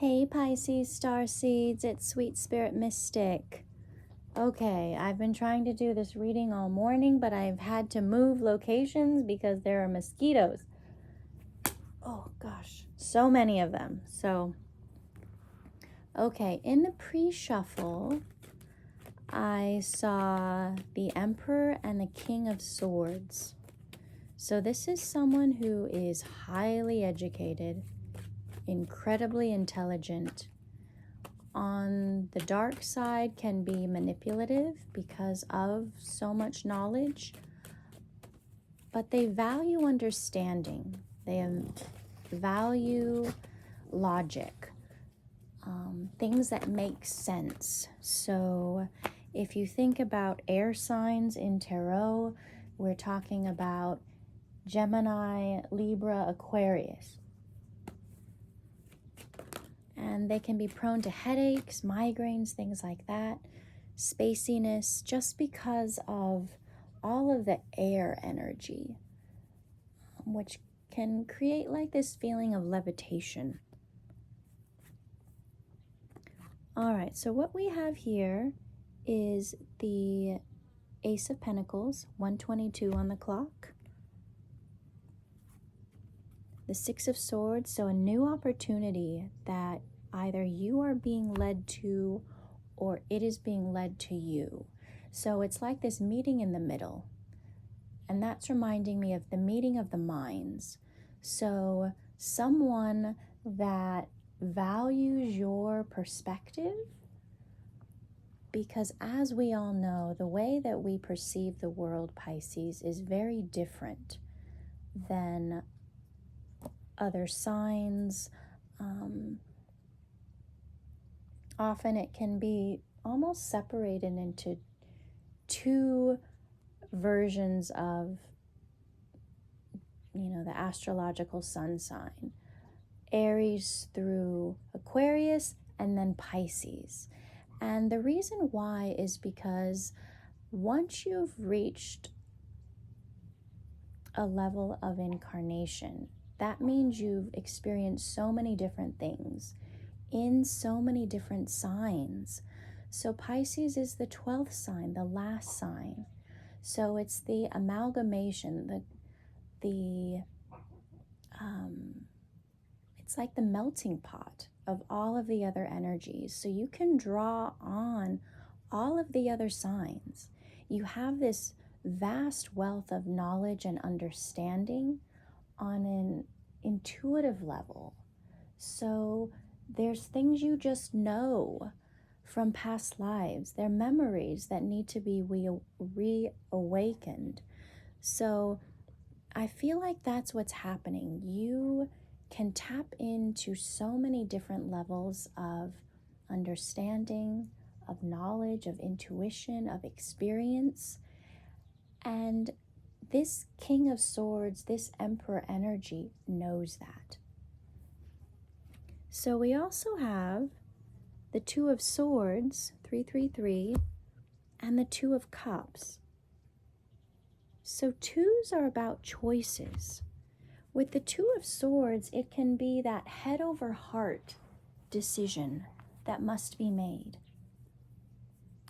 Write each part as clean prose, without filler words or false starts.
Hey Pisces star seeds, it's Sweet Spirit Mystic. Okay, I've been trying to do this reading all morning, but I've had to move locations because there are mosquitoes. Oh gosh, so many of them. Okay, in the pre-shuffle, I saw the Emperor and the King of Swords. So this is someone who is highly educated, incredibly intelligent. On the dark side can be manipulative because of so much knowledge, but they value understanding. They value logic, things that make sense. So if you think about air signs in tarot, we're talking about Gemini, Libra, Aquarius. And they can be prone to headaches, migraines, things like that, spaciness, just because of all of the air energy, which can create like this feeling of levitation. All right, so what we have here is the Ace of Pentacles, 122 on the clock. The Six of Swords, so a new opportunity that either you are being led to or it is being led to you. So it's like this meeting in the middle. And that's reminding me of the meeting of the minds. So someone that values your perspective, because as we all know, the way that we perceive the world, Pisces, is very different than other signs. Often it can be almost separated into two versions of, the astrological sun sign. Aries through Aquarius and then Pisces. And the reason why is because once you've reached a level of incarnation, that means you've experienced so many different things in so many different signs. So Pisces is the 12th sign, the last sign. So it's the amalgamation, it's like the melting pot of all of the other energies. So you can draw on all of the other signs. You have this vast wealth of knowledge and understanding on an intuitive level. So there's things you just know from past lives. They're memories that need to be reawakened. So I feel like that's what's happening. You can tap into so many different levels of understanding, of knowledge, of intuition, of experience. And this King of Swords, this Emperor energy knows that. So we also have the Two of Swords, 333, and the Two of Cups. So twos are about choices. With the Two of Swords, it can be that head over heart decision that must be made.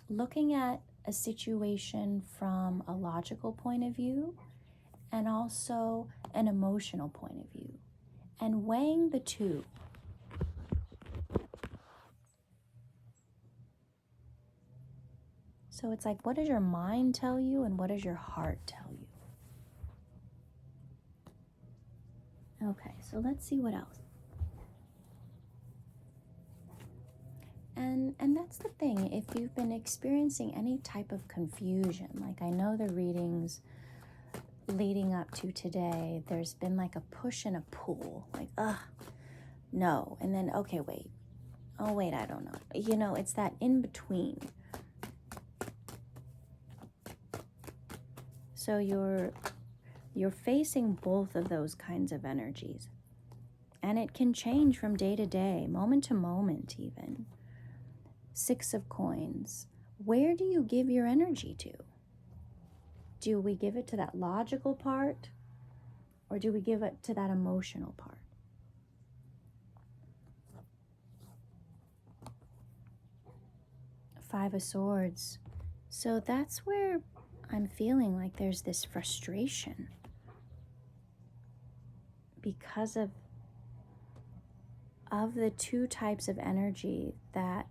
Looking at a situation from a logical point of view and also an emotional point of view, and weighing the two. So it's like, what does your mind tell you and what does your heart tell you? Okay, so let's see what else. And that's the thing, if you've been experiencing any type of confusion, like I know the readings leading up to today, there's been like a push and a pull, like, no, and then, okay, wait, oh wait, I don't know. It's that in between. So you're facing both of those kinds of energies. And it can change from day to day, moment to moment even. Six of Coins. Where do you give your energy to? Do we give it to that logical part? Or do we give it to that emotional part? Five of Swords. So that's where I'm feeling like there's this frustration because of the two types of energy that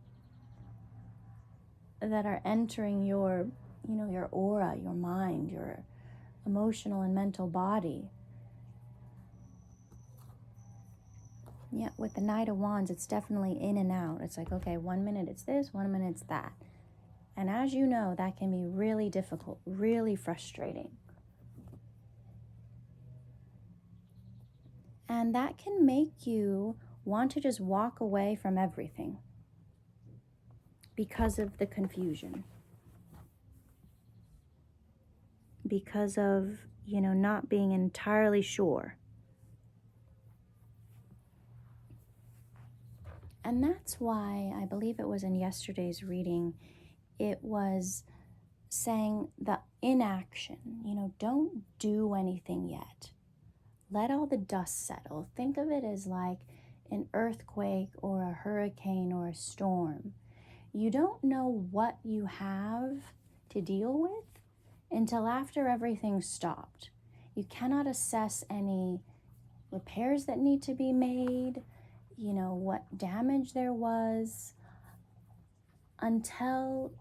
are entering your, your aura, your mind, your emotional and mental body. Yeah, with the Knight of Wands, it's definitely in and out. It's like, okay, 1 minute it's this, 1 minute it's that. And as you know, that can be really difficult, really frustrating. And that can make you want to just walk away from everything because of the confusion. Because of, not being entirely sure. And that's why, I believe it was in yesterday's reading, it was saying the inaction, don't do anything yet. Let all the dust settle. Think of it as like an earthquake or a hurricane or a storm. You don't know what you have to deal with until after everything's stopped. You cannot assess any repairs that need to be made, what damage there was, until,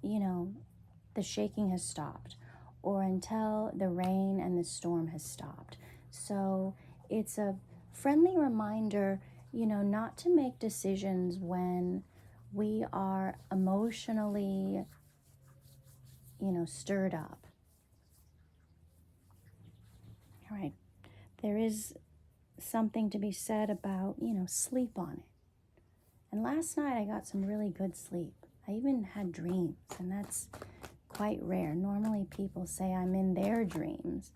the shaking has stopped, or until the rain and the storm has stopped. So it's a friendly reminder, not to make decisions when we are emotionally, stirred up. All right. There is something to be said about, sleep on it. And last night I got some really good sleep. I even had dreams, and that's quite rare. Normally people say I'm in their dreams,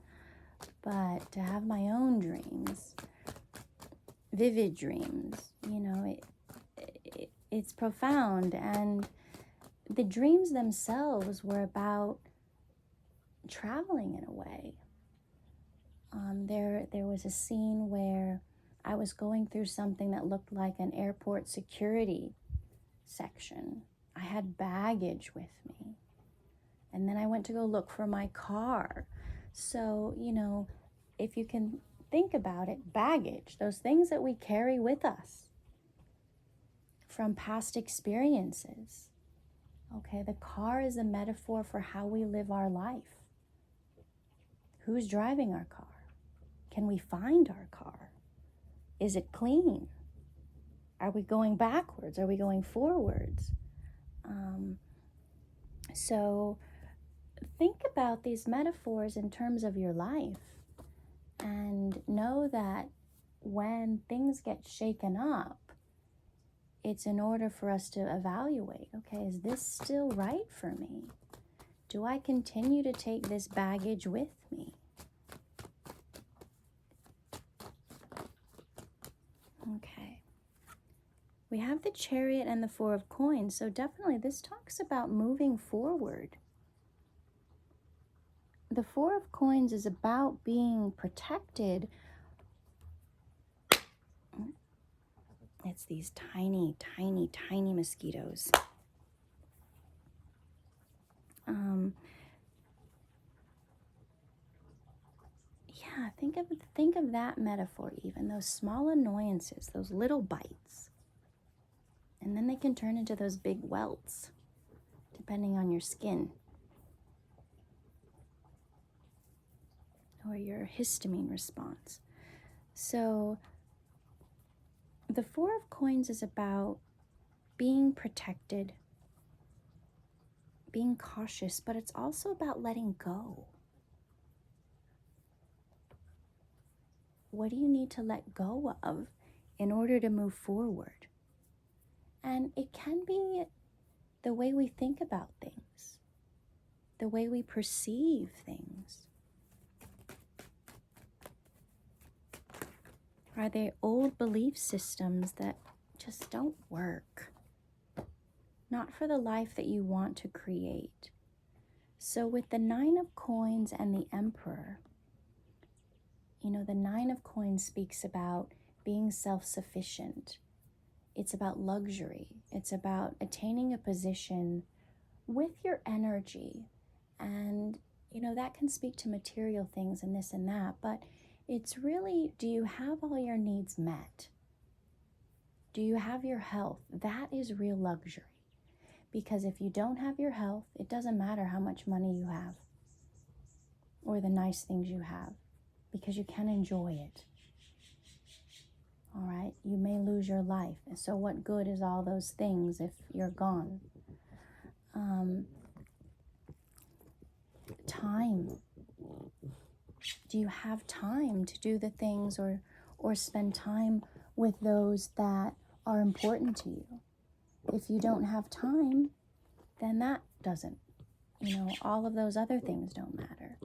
but to have my own dreams, vivid dreams, it's profound. And the dreams themselves were about traveling in a way. There was a scene where I was going through something that looked like an airport security section. I had baggage with me. And then I went to go look for my car. So, if you can think about it, baggage, those things that we carry with us from past experiences. Okay, the car is a metaphor for how we live our life. Who's driving our car? Can we find our car? Is it clean? Are we going backwards? Are we going forwards? So think about these metaphors in terms of your life, and know that when things get shaken up, it's in order for us to evaluate, okay, is this still right for me? Do I continue to take this baggage with me? Okay. We have the Chariot and the Four of Coins, so definitely this talks about moving forward. The Four of Coins is about being protected. It's these tiny, tiny, tiny mosquitoes. Yeah, think of that metaphor even. Those small annoyances, those little bites. And then they can turn into those big welts, depending on your skin or your histamine response. So the Four of Coins is about being protected, being cautious, but it's also about letting go. What do you need to let go of in order to move forward? And it can be the way we think about things, the way we perceive things. Are there old belief systems that just don't work? Not for the life that you want to create. So with the Nine of Coins and the Emperor, the Nine of Coins speaks about being self-sufficient, It's about luxury. It's about attaining a position with your energy. And, that can speak to material things and this and that, but it's really, do you have all your needs met? Do you have your health? That is real luxury. Because if you don't have your health, it doesn't matter how much money you have or the nice things you have, because you can't enjoy it. All right? You may lose your life. And so what good is all those things if you're gone? Time. Do you have time to do the things or spend time with those that are important to you? If you don't have time, then that doesn't. All of those other things don't matter.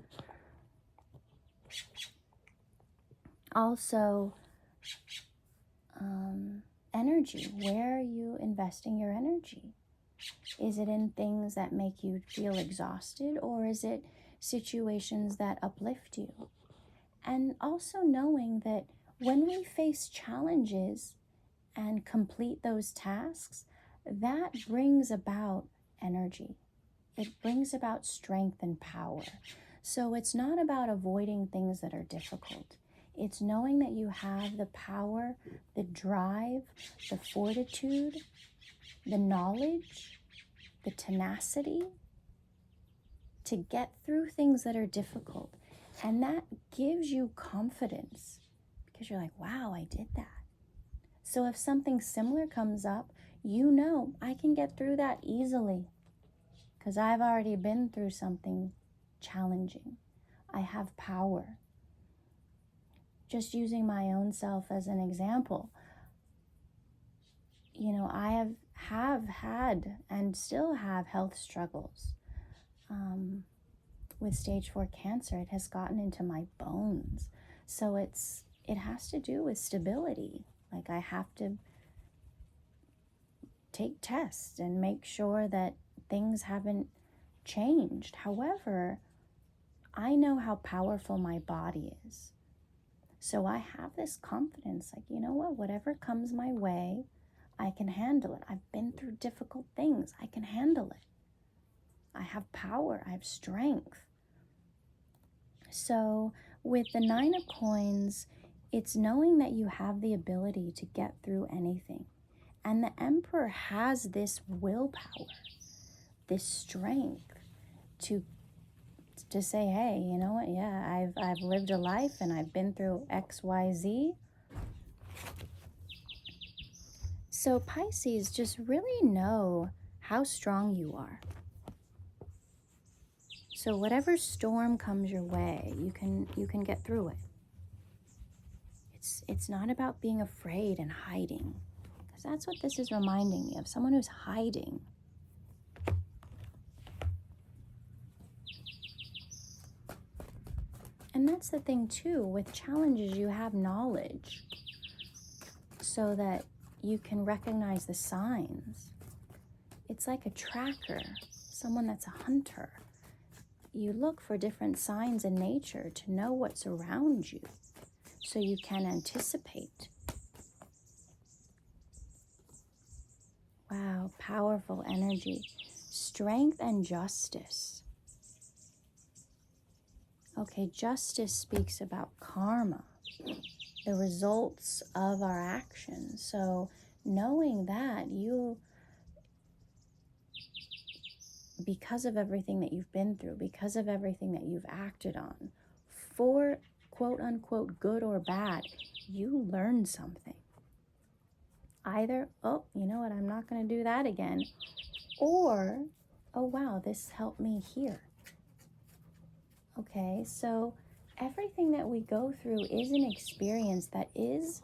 Also, energy. Where are you investing your energy? Is it in things that make you feel exhausted, or is it situations that uplift you? And also knowing that when we face challenges and complete those tasks, that brings about energy. It brings about strength and power. So it's not about avoiding things that are difficult. It's knowing that you have the power, the drive, the fortitude, the knowledge, the tenacity to get through things that are difficult. And that gives you confidence because you're like, wow, I did that. So if something similar comes up, I can get through that easily because I've already been through something challenging. I have power. Just using my own self as an example, I have had and still have health struggles. With stage 4 cancer, it has gotten into my bones. So it has to do with stability. Like I have to take tests and make sure that things haven't changed. However, I know how powerful my body is. So I have this confidence, like, whatever comes my way, I can handle it. I've been through difficult things. I can handle it. I have power. I have strength. So with the 9 of Coins, it's knowing that you have the ability to get through anything. And the Emperor has this willpower, this strength to say, hey, you know what? Yeah, I've lived a life and I've been through X, Y, Z. So Pisces, just really know how strong you are. So whatever storm comes your way, you can get through it. It's not about being afraid and hiding, because that's what this is reminding me of, someone who's hiding. And that's the thing too, with challenges you have knowledge so that you can recognize the signs. It's like a tracker, someone that's a hunter. You look for different signs in nature to know what's around you so you can anticipate. Wow, powerful energy. Strength and justice. Okay, justice speaks about karma, the results of our actions. So knowing that because of everything that you've been through, because of everything that you've acted on, for quote unquote good or bad, you learned something. Either, oh, you know what, I'm not going to do that again. Or, oh wow, this helped me here. Okay, so everything that we go through is an experience that is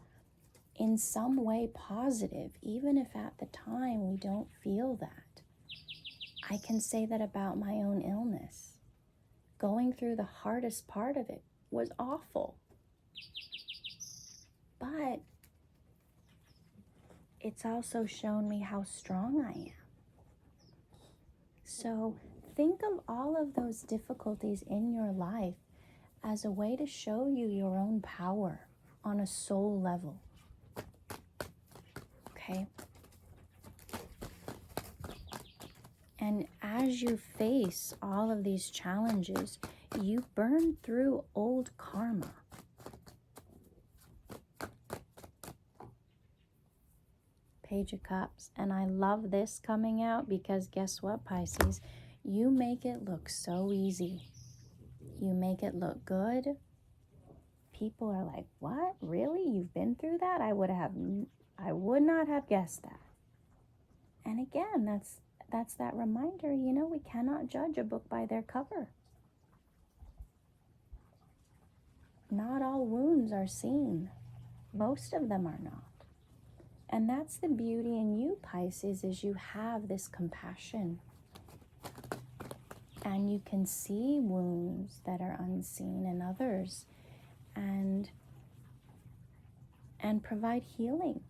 in some way positive, even if at the time we don't feel that. I can say that about my own illness. Going through the hardest part of it was awful. But it's also shown me how strong I am. So think of all of those difficulties in your life as a way to show you your own power on a soul level. Okay? And as you face all of these challenges, you burn through old karma. Page of Cups. And I love this coming out because guess what, Pisces? You make it look so easy. You make it look good. People are like, what? Really? You've been through that? I would not have guessed that. And again, that's that reminder, we cannot judge a book by their cover. Not all wounds are seen. Most of them are not. And that's the beauty in you, Pisces, is you have this compassion. And you can see wounds that are unseen in others and provide healing.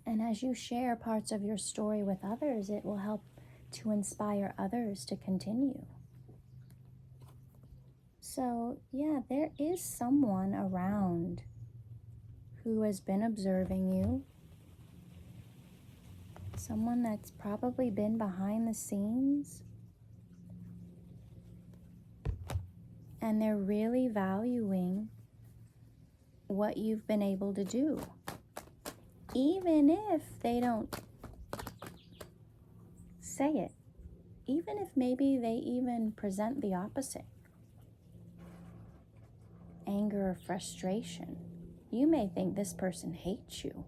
And as you share parts of your story with others, it will help to inspire others to continue. So, yeah, there is someone around who has been observing you. Someone that's probably been behind the scenes. And they're really valuing what you've been able to do. Even if they don't say it. Even if maybe they even present the opposite. Anger or frustration. You may think this person hates you.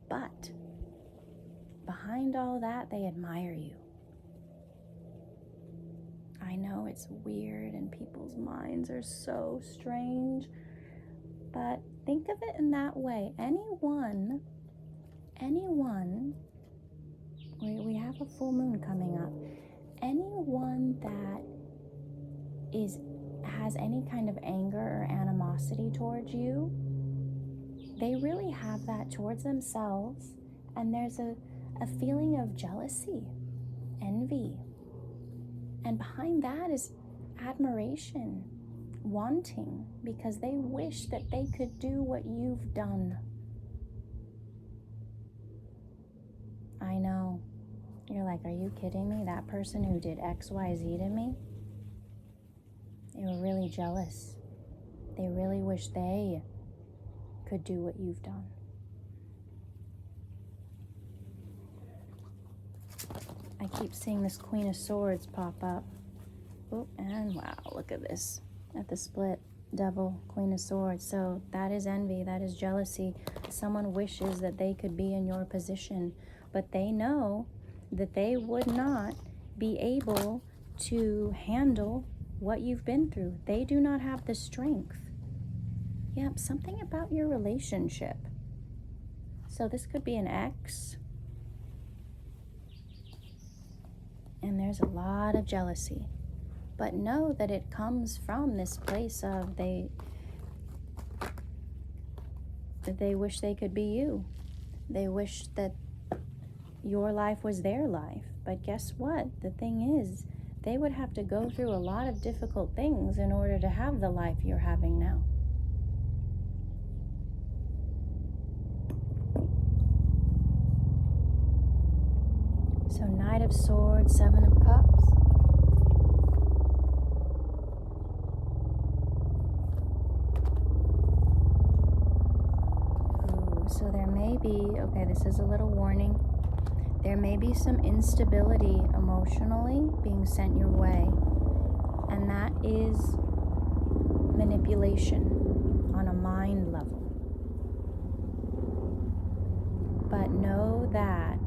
But behind all that, they admire you. I know it's weird and people's minds are so strange, but think of it in that way. Anyone, we have a full moon coming up. Anyone that has any kind of anger or animosity towards you, they really have that towards themselves, and there's a feeling of jealousy, envy. And behind that is admiration, wanting, because they wish that they could do what you've done. I know. You're like, are you kidding me? That person who did X, Y, Z to me? They were really jealous. They really wish they could do what you've done. I keep seeing this Queen of Swords pop up. Oh, and wow, look at this. At the split, Devil, Queen of Swords. So that is envy, that is jealousy. Someone wishes that they could be in your position, but they know that they would not be able to handle what you've been through. They do not have the strength. Yep, something about your relationship. So this could be an ex. And there's a lot of jealousy. But know that it comes from this place of they wish they could be you. They wish that your life was their life. But guess what? The thing is, they would have to go through a lot of difficult things in order to have the life you're having now. So Knight of Swords, Seven of Cups. Ooh, so there may be, okay, this is a little warning. There may be some instability emotionally being sent your way. And that is manipulation on a mind level. But know that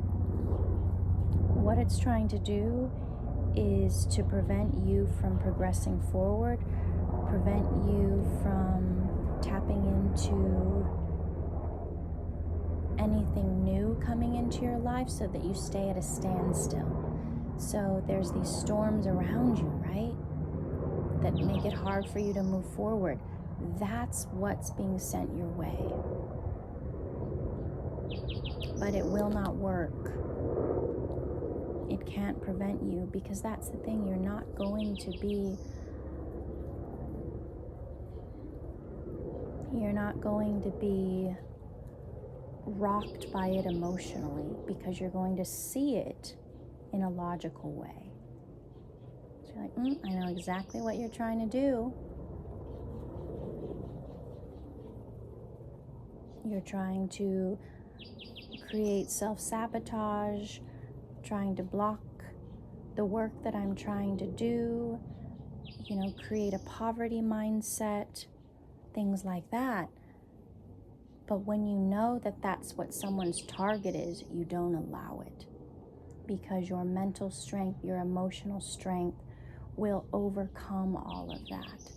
what it's trying to do is to prevent you from progressing forward, prevent you from tapping into anything new coming into your life so that you stay at a standstill. So there's these storms around you, right? That make it hard for you to move forward. That's what's being sent your way. But it will not work. It can't prevent you, because that's the thing. You're not going to be rocked by it emotionally, because you're going to see it in a logical way. So you're like, I know exactly what you're trying to do. You're trying to create self-sabotage, trying to block the work that I'm trying to do, create a poverty mindset, things like that. But when you know that that's what someone's target is, you don't allow it, because your mental strength, your emotional strength will overcome all of that.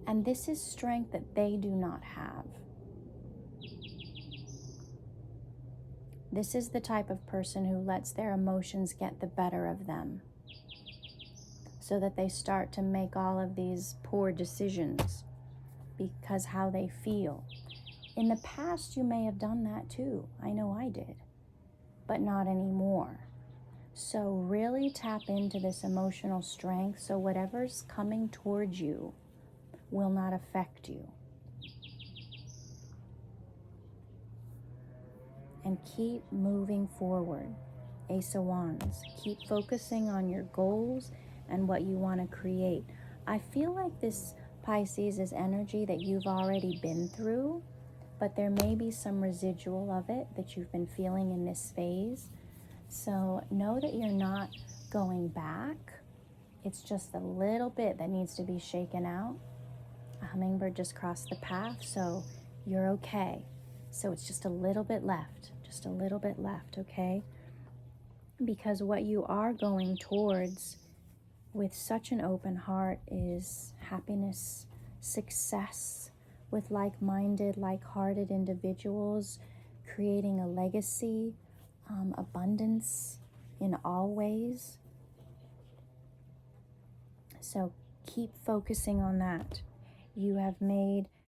And this is strength that they do not have. This is the type of person who lets their emotions get the better of them, so that they start to make all of these poor decisions because how they feel. In the past, you may have done that too. I know I did, but not anymore. So really tap into this emotional strength, so whatever's coming towards you will not affect you. And keep moving forward. Ace of Wands. Keep focusing on your goals and what you want to create. I feel like this, Pisces, is energy that you've already been through, but there may be some residual of it that you've been feeling in this phase. So know that you're not going back. It's just a little bit that needs to be shaken out. A hummingbird just crossed the path, so you're okay. So it's just a little bit left, okay? Because what you are going towards with such an open heart is happiness, success, with like-minded, like-hearted individuals, creating a legacy, abundance in all ways. So keep focusing on that. You have made